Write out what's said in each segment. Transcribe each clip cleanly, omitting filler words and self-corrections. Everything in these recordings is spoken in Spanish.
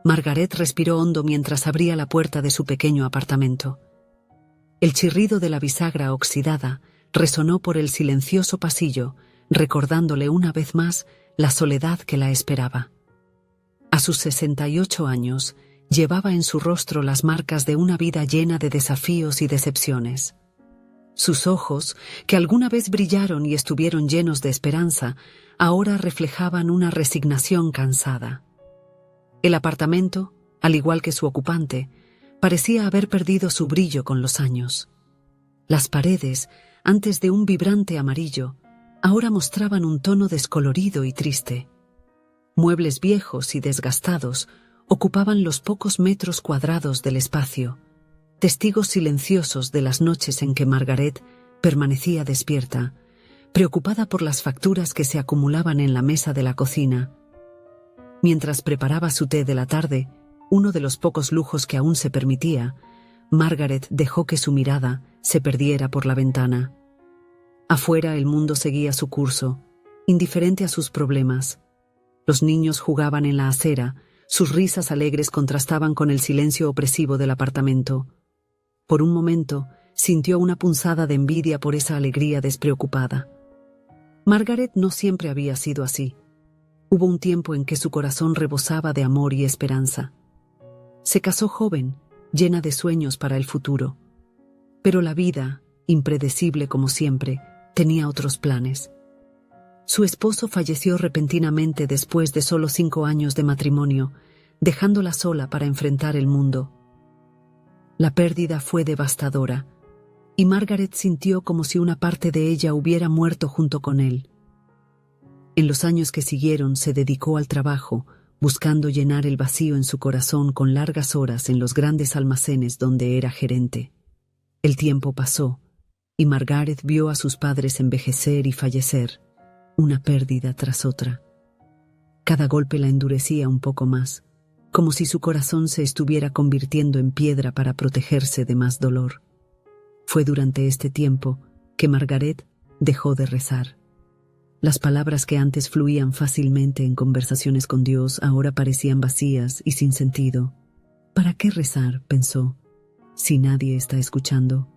Margaret respiró hondo mientras abría la puerta de su pequeño apartamento. El chirrido de la bisagra oxidada resonó por el silencioso pasillo, recordándole una vez más la soledad que la esperaba. A sus 68 años, llevaba en su rostro las marcas de una vida llena de desafíos y decepciones. Sus ojos, que alguna vez brillaron y estuvieron llenos de esperanza, ahora reflejaban una resignación cansada. El apartamento, al igual que su ocupante, parecía haber perdido su brillo con los años. Las paredes, antes de un vibrante amarillo, ahora mostraban un tono descolorido y triste. Muebles viejos y desgastados ocupaban los pocos metros cuadrados del espacio, testigos silenciosos de las noches en que Margaret permanecía despierta, preocupada por las facturas que se acumulaban en la mesa de la cocina. Mientras preparaba su té de la tarde, uno de los pocos lujos que aún se permitía, Margaret dejó que su mirada se perdiera por la ventana. Afuera el mundo seguía su curso, indiferente a sus problemas. Los niños jugaban en la acera, sus risas alegres contrastaban con el silencio opresivo del apartamento. Por un momento, sintió una punzada de envidia por esa alegría despreocupada. Margaret no siempre había sido así. Hubo un tiempo en que su corazón rebosaba de amor y esperanza. Se casó joven, llena de sueños para el futuro. Pero la vida, impredecible como siempre, tenía otros planes. Su esposo falleció repentinamente después de solo 5 años de matrimonio, dejándola sola para enfrentar el mundo. La pérdida fue devastadora, y Margaret sintió como si una parte de ella hubiera muerto junto con él. En los años que siguieron se dedicó al trabajo, buscando llenar el vacío en su corazón con largas horas en los grandes almacenes donde era gerente. El tiempo pasó, y Margaret vio a sus padres envejecer y fallecer, una pérdida tras otra. Cada golpe la endurecía un poco más, como si su corazón se estuviera convirtiendo en piedra para protegerse de más dolor. Fue durante este tiempo que Margaret dejó de rezar. Las palabras que antes fluían fácilmente en conversaciones con Dios ahora parecían vacías y sin sentido. ¿Para qué rezar?, pensó, si nadie está escuchando.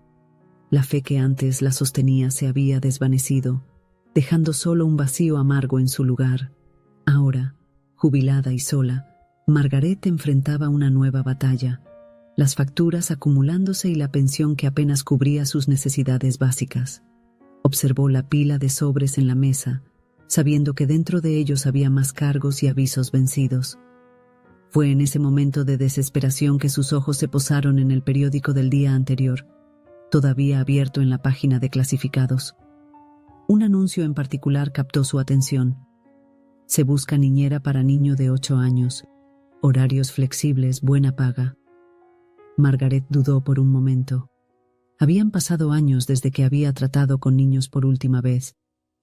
La fe que antes la sostenía se había desvanecido, dejando solo un vacío amargo en su lugar. Ahora, jubilada y sola, Margaret enfrentaba una nueva batalla, las facturas acumulándose y la pensión que apenas cubría sus necesidades básicas. Observó la pila de sobres en la mesa, sabiendo que dentro de ellos había más cargos y avisos vencidos. Fue en ese momento de desesperación que sus ojos se posaron en el periódico del día anterior, todavía abierto en la página de clasificados. Un anuncio en particular captó su atención. Se busca niñera para niño de 8 años. Horarios flexibles, buena paga. Margaret dudó por un momento. Habían pasado años desde que había tratado con niños por última vez,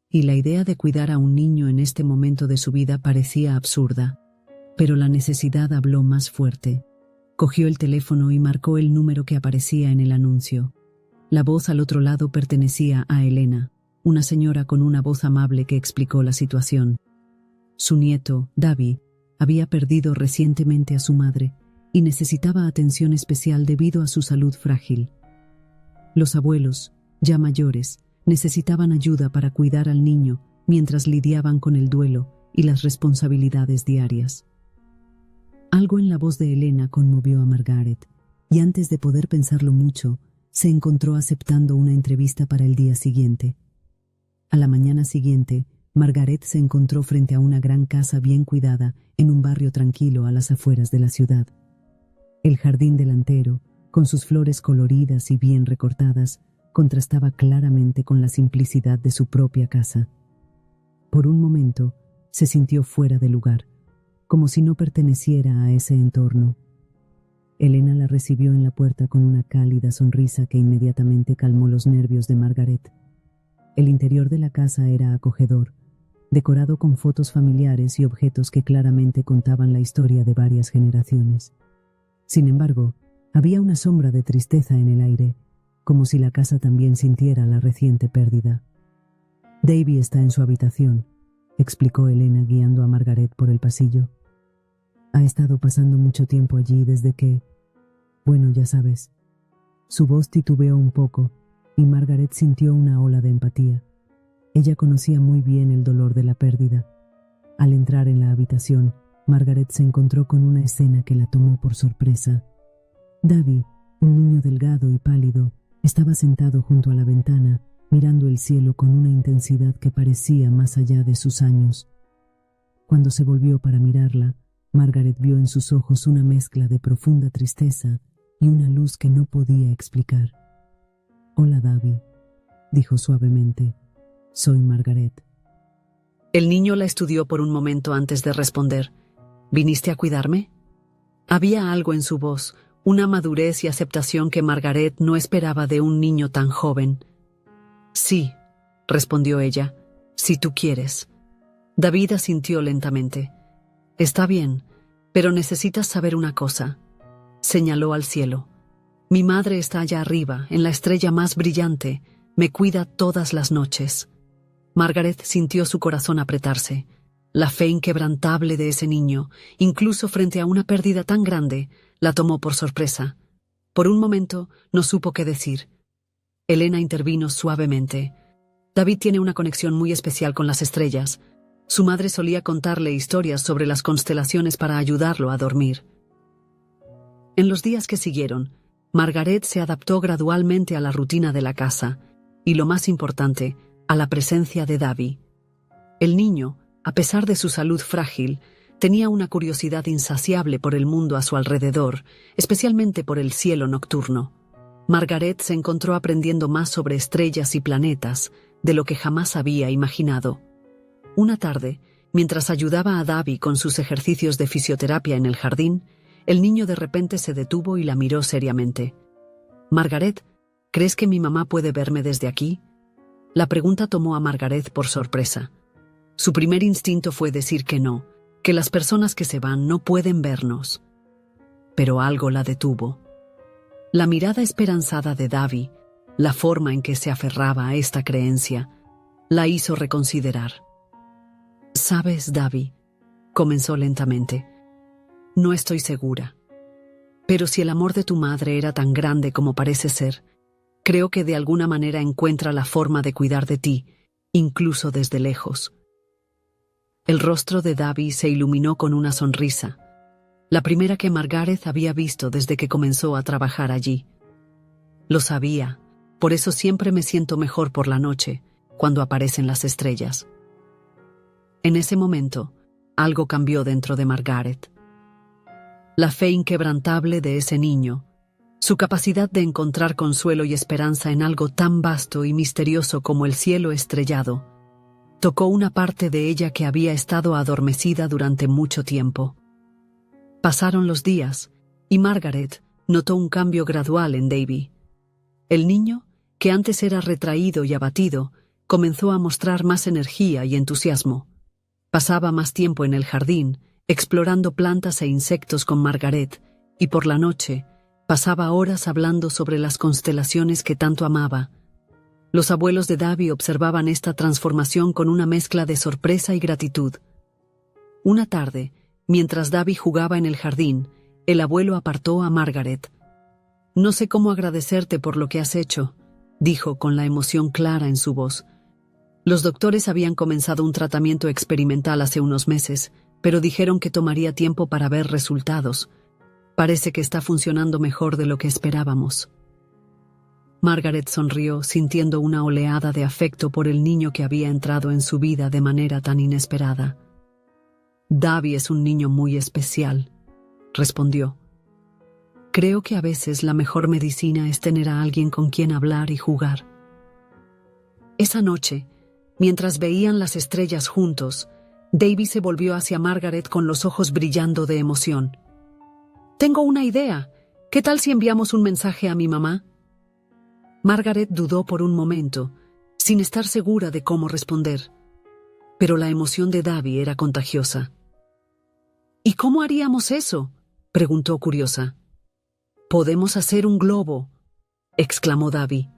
y la idea de cuidar a un niño en este momento de su vida parecía absurda. Pero la necesidad habló más fuerte. Cogió el teléfono y marcó el número que aparecía en el anuncio. La voz al otro lado pertenecía a Elena, una señora con una voz amable que explicó la situación. Su nieto, David, había perdido recientemente a su madre y necesitaba atención especial debido a su salud frágil. Los abuelos, ya mayores, necesitaban ayuda para cuidar al niño mientras lidiaban con el duelo y las responsabilidades diarias. Algo en la voz de Elena conmovió a Margaret, y antes de poder pensarlo mucho, se encontró aceptando una entrevista para el día siguiente. A la mañana siguiente, Margaret se encontró frente a una gran casa bien cuidada en un barrio tranquilo a las afueras de la ciudad. El jardín delantero, con sus flores coloridas y bien recortadas, contrastaba claramente con la simplicidad de su propia casa. Por un momento, se sintió fuera de lugar, como si no perteneciera a ese entorno. Elena la recibió en la puerta con una cálida sonrisa que inmediatamente calmó los nervios de Margaret. El interior de la casa era acogedor, decorado con fotos familiares y objetos que claramente contaban la historia de varias generaciones. Sin embargo, había una sombra de tristeza en el aire, como si la casa también sintiera la reciente pérdida. «Davy está en su habitación», explicó Elena guiando a Margaret por el pasillo. Ha estado pasando mucho tiempo allí desde que... Bueno, ya sabes. Su voz titubeó un poco y Margaret sintió una ola de empatía. Ella conocía muy bien el dolor de la pérdida. Al entrar en la habitación, Margaret se encontró con una escena que la tomó por sorpresa. Davy, un niño delgado y pálido, estaba sentado junto a la ventana, mirando el cielo con una intensidad que parecía más allá de sus años. Cuando se volvió para mirarla, Margaret vio en sus ojos una mezcla de profunda tristeza y una luz que no podía explicar. «Hola, Davy», dijo suavemente. «Soy Margaret». El niño la estudió por un momento antes de responder. «¿Viniste a cuidarme?» Había algo en su voz, una madurez y aceptación que Margaret no esperaba de un niño tan joven. «Sí», respondió ella, «si tú quieres». David asintió lentamente. «Está bien, pero necesitas saber una cosa». Señaló al cielo. «Mi madre está allá arriba, en la estrella más brillante. Me cuida todas las noches». Margaret sintió su corazón apretarse. La fe inquebrantable de ese niño, incluso frente a una pérdida tan grande, la tomó por sorpresa. Por un momento no supo qué decir. Elena intervino suavemente. «David tiene una conexión muy especial con las estrellas. Su madre solía contarle historias sobre las constelaciones para ayudarlo a dormir». En los días que siguieron, Margaret se adaptó gradualmente a la rutina de la casa y, lo más importante, a la presencia de Davy. El niño, a pesar de su salud frágil, tenía una curiosidad insaciable por el mundo a su alrededor, especialmente por el cielo nocturno. Margaret se encontró aprendiendo más sobre estrellas y planetas de lo que jamás había imaginado. Una tarde, mientras ayudaba a Davy con sus ejercicios de fisioterapia en el jardín, el niño de repente se detuvo y la miró seriamente. «Margaret, ¿crees que mi mamá puede verme desde aquí?» La pregunta tomó a Margaret por sorpresa. Su primer instinto fue decir que no, que las personas que se van no pueden vernos. Pero algo la detuvo. La mirada esperanzada de Davy, la forma en que se aferraba a esta creencia, la hizo reconsiderar. «¿Sabes, Davy?», comenzó lentamente, «no estoy segura. Pero si el amor de tu madre era tan grande como parece ser, creo que de alguna manera encuentra la forma de cuidar de ti, incluso desde lejos». El rostro de Davy se iluminó con una sonrisa, la primera que Margaret había visto desde que comenzó a trabajar allí. «Lo sabía, por eso siempre me siento mejor por la noche, cuando aparecen las estrellas». En ese momento, algo cambió dentro de Margaret. La fe inquebrantable de ese niño, su capacidad de encontrar consuelo y esperanza en algo tan vasto y misterioso como el cielo estrellado, tocó una parte de ella que había estado adormecida durante mucho tiempo. Pasaron los días, y Margaret notó un cambio gradual en Davy. El niño, que antes era retraído y abatido, comenzó a mostrar más energía y entusiasmo. Pasaba más tiempo en el jardín, explorando plantas e insectos con Margaret, y por la noche pasaba horas hablando sobre las constelaciones que tanto amaba. Los abuelos de Davy observaban esta transformación con una mezcla de sorpresa y gratitud. Una tarde, mientras Davy jugaba en el jardín, el abuelo apartó a Margaret. «No sé cómo agradecerte por lo que has hecho», dijo con la emoción clara en su voz. Los doctores habían comenzado un tratamiento experimental hace unos meses, pero dijeron que tomaría tiempo para ver resultados. Parece que está funcionando mejor de lo que esperábamos. Margaret sonrió, sintiendo una oleada de afecto por el niño que había entrado en su vida de manera tan inesperada. «Davy es un niño muy especial», respondió. «Creo que a veces la mejor medicina es tener a alguien con quien hablar y jugar». Esa noche, mientras veían las estrellas juntos, Davy se volvió hacia Margaret con los ojos brillando de emoción. «Tengo una idea. ¿Qué tal si enviamos un mensaje a mi mamá?» Margaret dudó por un momento, sin estar segura de cómo responder. Pero la emoción de Davy era contagiosa. «¿Y cómo haríamos eso?», preguntó curiosa. «Podemos hacer un globo», exclamó Davy.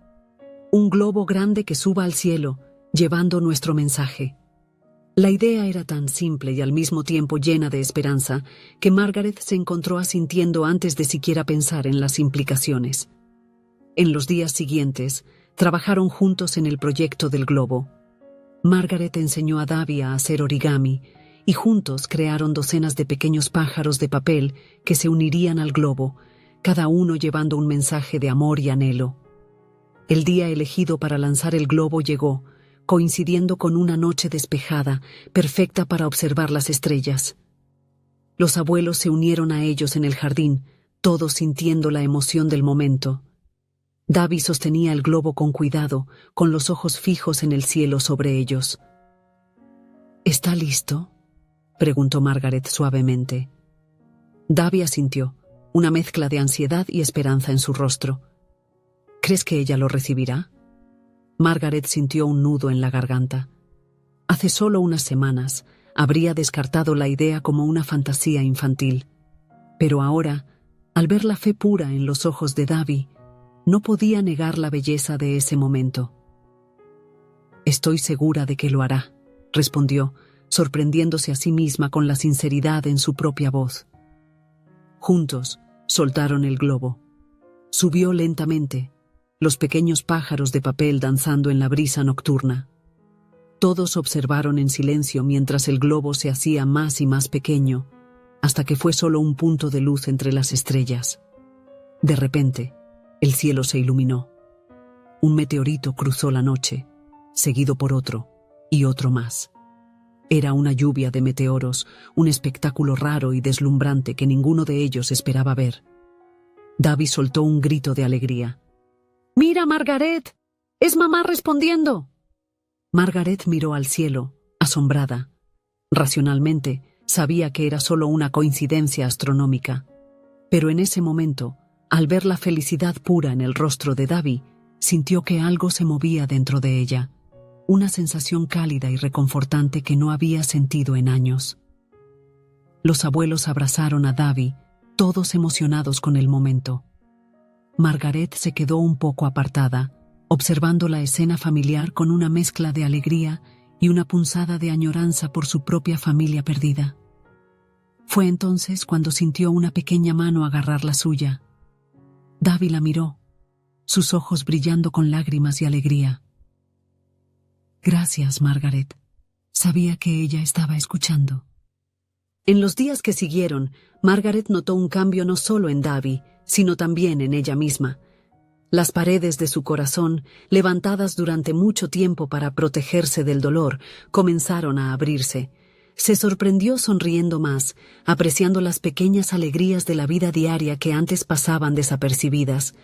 «Un globo grande que suba al cielo, llevando nuestro mensaje». La idea era tan simple y al mismo tiempo llena de esperanza que Margaret se encontró asintiendo antes de siquiera pensar en las implicaciones. En los días siguientes, trabajaron juntos en el proyecto del globo. Margaret enseñó a Davy a hacer origami y juntos crearon docenas de pequeños pájaros de papel que se unirían al globo, cada uno llevando un mensaje de amor y anhelo. El día elegido para lanzar el globo llegó, coincidiendo con una noche despejada, perfecta para observar las estrellas. Los abuelos se unieron a ellos en el jardín, todos sintiendo la emoción del momento. Davy sostenía el globo con cuidado, con los ojos fijos en el cielo sobre ellos. ¿Está listo?, preguntó Margaret suavemente. Davy asintió, una mezcla de ansiedad y esperanza en su rostro. ¿Crees que ella lo recibirá? Margaret sintió un nudo en la garganta. Hace solo unas semanas habría descartado la idea como una fantasía infantil. Pero ahora, al ver la fe pura en los ojos de Davy, no podía negar la belleza de ese momento. «Estoy segura de que lo hará», respondió, sorprendiéndose a sí misma con la sinceridad en su propia voz. Juntos, soltaron el globo. Subió lentamente, los pequeños pájaros de papel danzando en la brisa nocturna. Todos observaron en silencio mientras el globo se hacía más y más pequeño, hasta que fue solo un punto de luz entre las estrellas. De repente, el cielo se iluminó. Un meteorito cruzó la noche, seguido por otro, y otro más. Era una lluvia de meteoros, un espectáculo raro y deslumbrante que ninguno de ellos esperaba ver. Davy soltó un grito de alegría. «¡Mira, Margaret! ¡Es mamá respondiendo!» Margaret miró al cielo, asombrada. Racionalmente, sabía que era solo una coincidencia astronómica. Pero en ese momento, al ver la felicidad pura en el rostro de Davy, sintió que algo se movía dentro de ella, una sensación cálida y reconfortante que no había sentido en años. Los abuelos abrazaron a Davy, todos emocionados con el momento. Margaret se quedó un poco apartada, observando la escena familiar con una mezcla de alegría y una punzada de añoranza por su propia familia perdida. Fue entonces cuando sintió una pequeña mano agarrar la suya. Davy la miró, sus ojos brillando con lágrimas y alegría. «Gracias, Margaret». Sabía que ella estaba escuchando. En los días que siguieron, Margaret notó un cambio no solo en Davy, sino también en ella misma. Las paredes de su corazón, levantadas durante mucho tiempo para protegerse del dolor, comenzaron a abrirse. Se sorprendió sonriendo más, apreciando las pequeñas alegrías de la vida diaria que antes pasaban desapercibidas.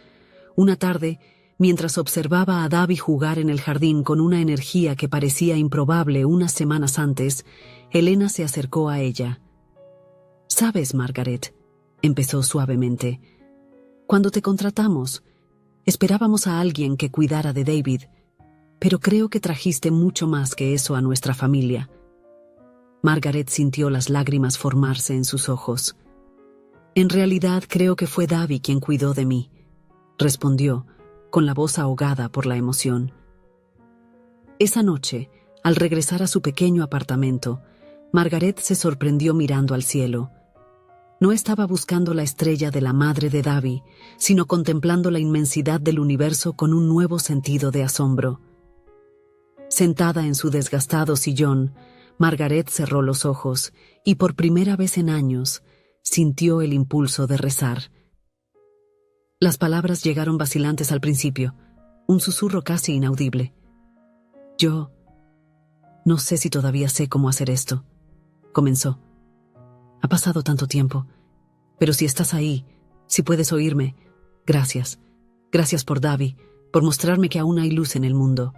Una tarde, mientras observaba a Davy jugar en el jardín con una energía que parecía improbable unas semanas antes, Helena se acercó a ella. «¿Sabes, Margaret?», empezó suavemente, «cuando te contratamos, esperábamos a alguien que cuidara de David, pero creo que trajiste mucho más que eso a nuestra familia». Margaret sintió las lágrimas formarse en sus ojos. «En realidad creo que fue Davy quien cuidó de mí», respondió, con la voz ahogada por la emoción. Esa noche, al regresar a su pequeño apartamento, Margaret se sorprendió mirando al cielo. No estaba buscando la estrella de la madre de Davy, sino contemplando la inmensidad del universo con un nuevo sentido de asombro. Sentada en su desgastado sillón, Margaret cerró los ojos y por primera vez en años sintió el impulso de rezar. Las palabras llegaron vacilantes al principio, un susurro casi inaudible. «Yo no sé si todavía sé cómo hacer esto», comenzó. «Ha pasado tanto tiempo, pero si estás ahí, si puedes oírme, gracias. Gracias por Davy, por mostrarme que aún hay luz en el mundo».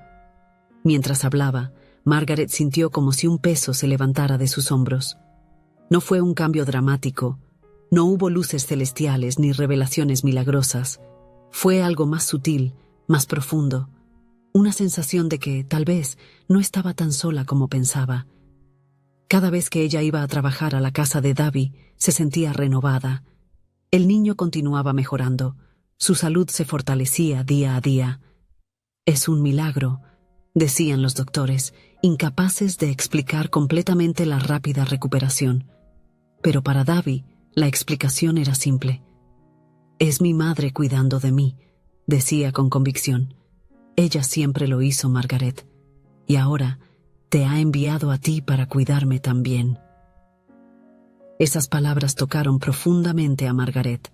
Mientras hablaba, Margaret sintió como si un peso se levantara de sus hombros. No fue un cambio dramático, no hubo luces celestiales ni revelaciones milagrosas. Fue algo más sutil, más profundo, una sensación de que, tal vez, no estaba tan sola como pensaba. Cada vez que ella iba a trabajar a la casa de Davy, se sentía renovada. El niño continuaba mejorando, su salud se fortalecía día a día. «Es un milagro», decían los doctores, incapaces de explicar completamente la rápida recuperación. Pero para Davy, la explicación era simple. «Es mi madre cuidando de mí», decía con convicción. «Ella siempre lo hizo, Margaret, y ahora te ha enviado a ti para cuidarme también». Esas palabras tocaron profundamente a Margaret.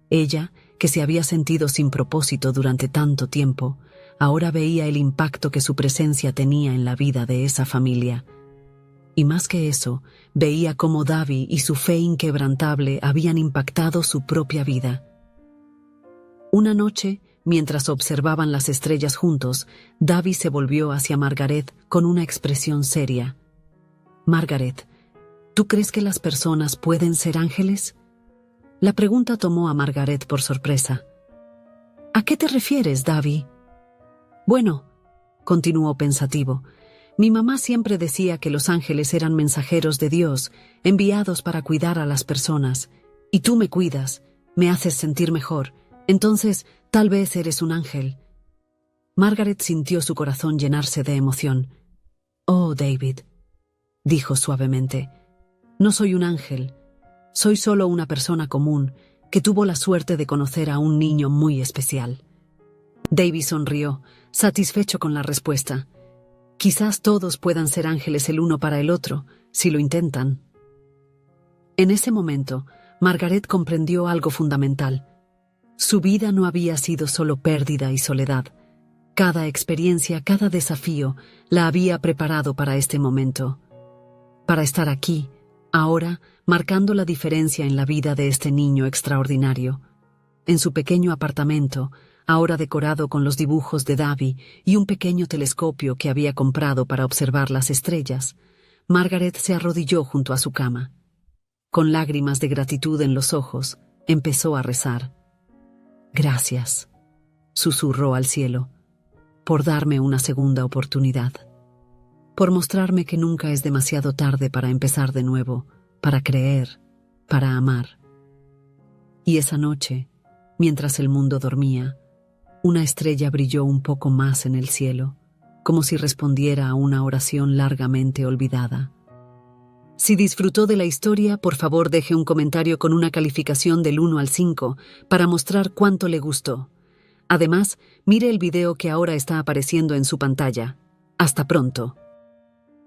Ella, que se había sentido sin propósito durante tanto tiempo, ahora veía el impacto que su presencia tenía en la vida de esa familia. Y más que eso, veía cómo Davy y su fe inquebrantable habían impactado su propia vida. Una noche, mientras observaban las estrellas juntos, Davy se volvió hacia Margaret con una expresión seria. «Margaret, ¿tú crees que las personas pueden ser ángeles?» La pregunta tomó a Margaret por sorpresa. «¿A qué te refieres, Davy?» «Bueno», continuó pensativo, «mi mamá siempre decía que los ángeles eran mensajeros de Dios, enviados para cuidar a las personas. Y tú me cuidas, me haces sentir mejor. Entonces, tal vez eres un ángel». Margaret sintió su corazón llenarse de emoción. «Oh, David», dijo suavemente, «no soy un ángel. Soy solo una persona común que tuvo la suerte de conocer a un niño muy especial». Davy sonrió, satisfecho con la respuesta. «Quizás todos puedan ser ángeles el uno para el otro, si lo intentan». En ese momento, Margaret comprendió algo fundamental. Su vida no había sido solo pérdida y soledad. Cada experiencia, cada desafío, la había preparado para este momento. Para estar aquí, ahora, marcando la diferencia en la vida de este niño extraordinario. En su pequeño apartamento, ahora decorado con los dibujos de Davy y un pequeño telescopio que había comprado para observar las estrellas, Margaret se arrodilló junto a su cama. Con lágrimas de gratitud en los ojos, empezó a rezar. «Gracias», susurró al cielo, «por darme una segunda oportunidad, por mostrarme que nunca es demasiado tarde para empezar de nuevo, para creer, para amar». Y esa noche, mientras el mundo dormía, una estrella brilló un poco más en el cielo, como si respondiera a una oración largamente olvidada. Si disfrutó de la historia, por favor deje un comentario con una calificación del 1 al 5 para mostrar cuánto le gustó. Además, mire el video que ahora está apareciendo en su pantalla. Hasta pronto.